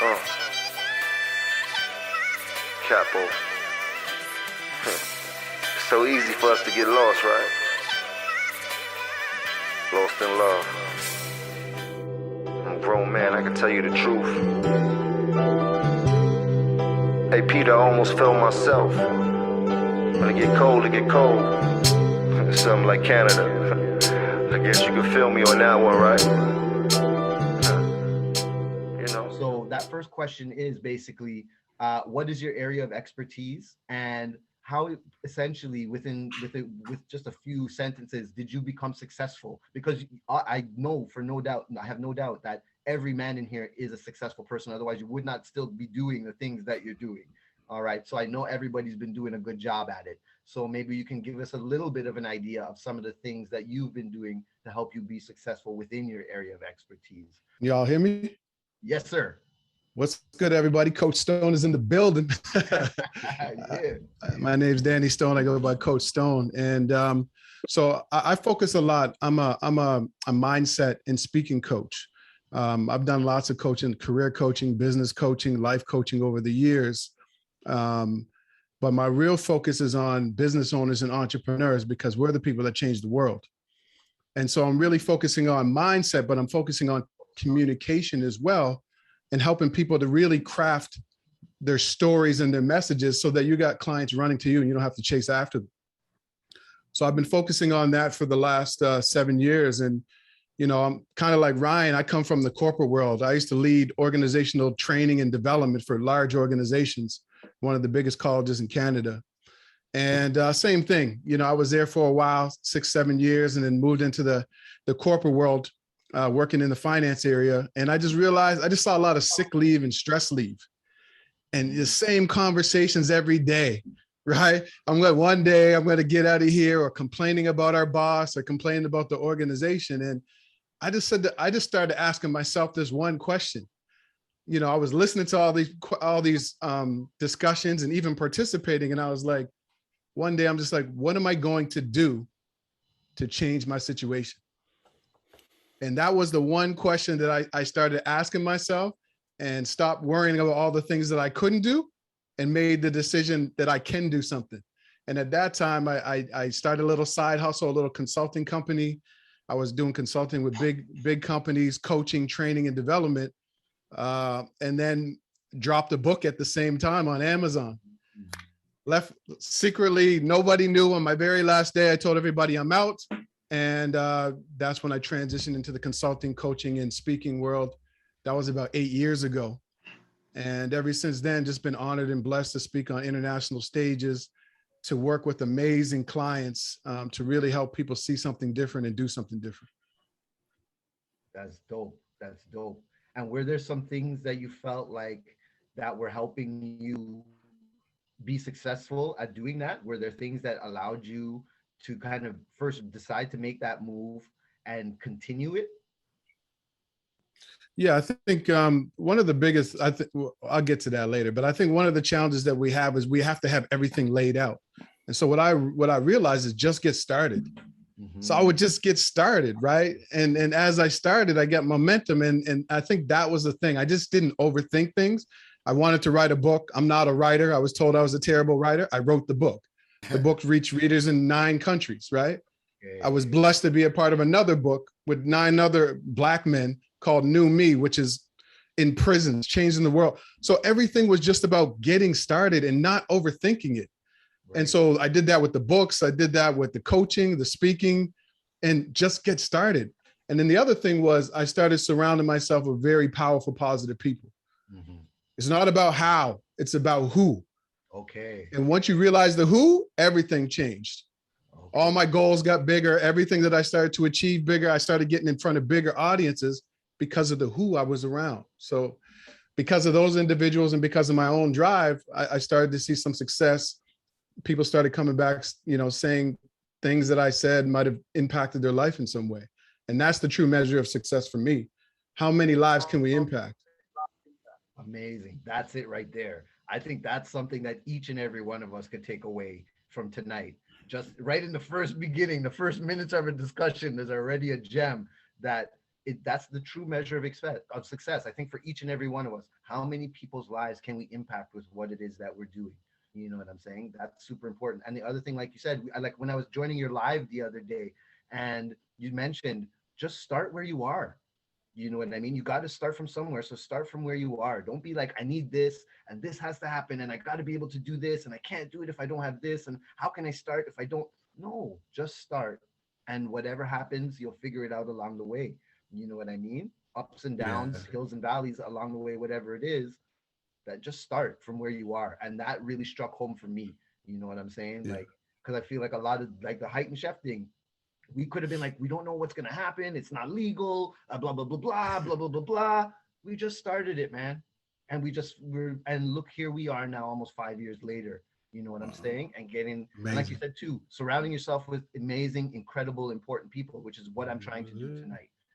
Uh, Capo. It's so easy for us to get lost, right? Lost in love. I'm a grown man, I can tell you the truth. Hey Peter, I almost fell myself. When it get cold, it get cold. Something like Canada. I guess you can feel me on that one, right? You know. So that first question is basically, what is your area of expertise, and how essentially with just a few sentences did you become successful? Because I know for no doubt, I have no doubt that every man in here is a successful person. Otherwise, you would not still be doing the things that you're doing. All right. So I know everybody's been doing a good job at it. So maybe you can give us a little bit of an idea of some of the things that you've been doing to help you be successful within your area of expertise. Y'all hear me? Yes, sir. What's good, everybody? Coach Stone is in the building. Yeah. My name's Danny Stone. I go by Coach Stone, and so I focus a lot. I'm a mindset and speaking coach. I've done lots of coaching, career coaching, business coaching, life coaching over the years. But my real focus is on business owners and entrepreneurs because we're the people that change the world. And so I'm really focusing on mindset, but I'm focusing on communication as well, and helping people to really craft their stories and their messages so that you got clients running to you and you don't have to chase after them. So I've been focusing on that for the last 7 years. And, you know, I'm kind of like Ryan. I come from the corporate world. I used to lead organizational training and development for large organizations, one of the biggest colleges in Canada. And same thing, you know, I was there for a while, 6, 7 years, and then moved into the corporate world, working in the finance area. And I just realized, I just saw a lot of sick leave and stress leave and the same conversations every day, right? One day I'm going to get out of here, or complaining about our boss or complaining about the organization. And I just started asking myself this one question. You know, I was listening to all these discussions and even participating. And I was like, one day I'm just like, what am I going to do to change my situation? And that was the one question that I started asking myself, and stopped worrying about all the things that I couldn't do and made the decision that I can do something. And at that time, I started a little side hustle, a little consulting company. I was doing consulting with big companies, coaching, training, and development, and then dropped a book at the same time on Amazon. Left secretly, nobody knew. On my very last day, I told everybody I'm out. And that's when I transitioned into the consulting, coaching, and speaking world. That was about 8 years ago. And ever since then, just been honored and blessed to speak on international stages, to work with amazing clients, to really help people see something different and do something different. That's dope. That's dope. And were there some things that you felt like that were helping you be successful at doing that? Were there things that allowed you to kind of first decide to make that move and continue it? Yeah, I think one of the biggest, I'll get to that later, but I think one of the challenges that we have is we have to have everything laid out. And so what I realized is just get started. Mm-hmm. So I would just get started, right? And as I started, I got momentum. And I think that was the thing. I just didn't overthink things. I wanted to write a book. I'm not a writer. I was told I was a terrible writer. I wrote the book. The book reached readers in 9 countries, right? I was blessed to be a part of another book with 9 other Black men called New Me, which is in prisons, changing the world. So everything was just about getting started and not overthinking it. Right. And so I did that with the books. I did that with the coaching, the speaking, and just get started. And then the other thing was I started surrounding myself with very powerful, positive people. Mm-hmm. It's not about how, it's about who. Okay. And once you realize the who, everything changed. Okay. All my goals got bigger. Everything that I started to achieve bigger, I started getting in front of bigger audiences because of the who I was around. So because of those individuals and because of my own drive, I started to see some success. People started coming back, you know, saying things that I said might have impacted their life in some way. And that's the true measure of success for me. How many lives can we impact? Amazing. That's it right there. I think that's something that each and every one of us could take away from tonight. Just right in the first beginning, the first minutes of a discussion, there's already a gem that that's the true measure of success. I think for each and every one of us, how many people's lives can we impact with what it is that we're doing? You know what I'm saying? That's super important. And the other thing, like you said, I like when I was joining your live the other day, and you mentioned just start where you are. You know what I mean? You got to start from somewhere. So start from where you are. Don't be like, I need this and this has to happen and I got to be able to do this and I can't do it if I don't have this. And how can I start if I don't? No, just start. And whatever happens, you'll figure it out along the way. You know what I mean? Ups and Yeah. downs, hills and valleys along the way, whatever it is, that just start from where you are. And that really struck home for me. You know what I'm saying? Yeah. Like, because I feel like a lot of like the Heightened Chef thing, we could have been like, we don't know what's gonna happen. It's not legal. Blah blah blah blah blah blah blah blah. We just started it, man, and and look, here we are now, almost 5 years later. You know what I'm saying? And getting, and like you Amazing. said too, surrounding yourself with amazing, incredible, important people, which is what I'm trying to do tonight.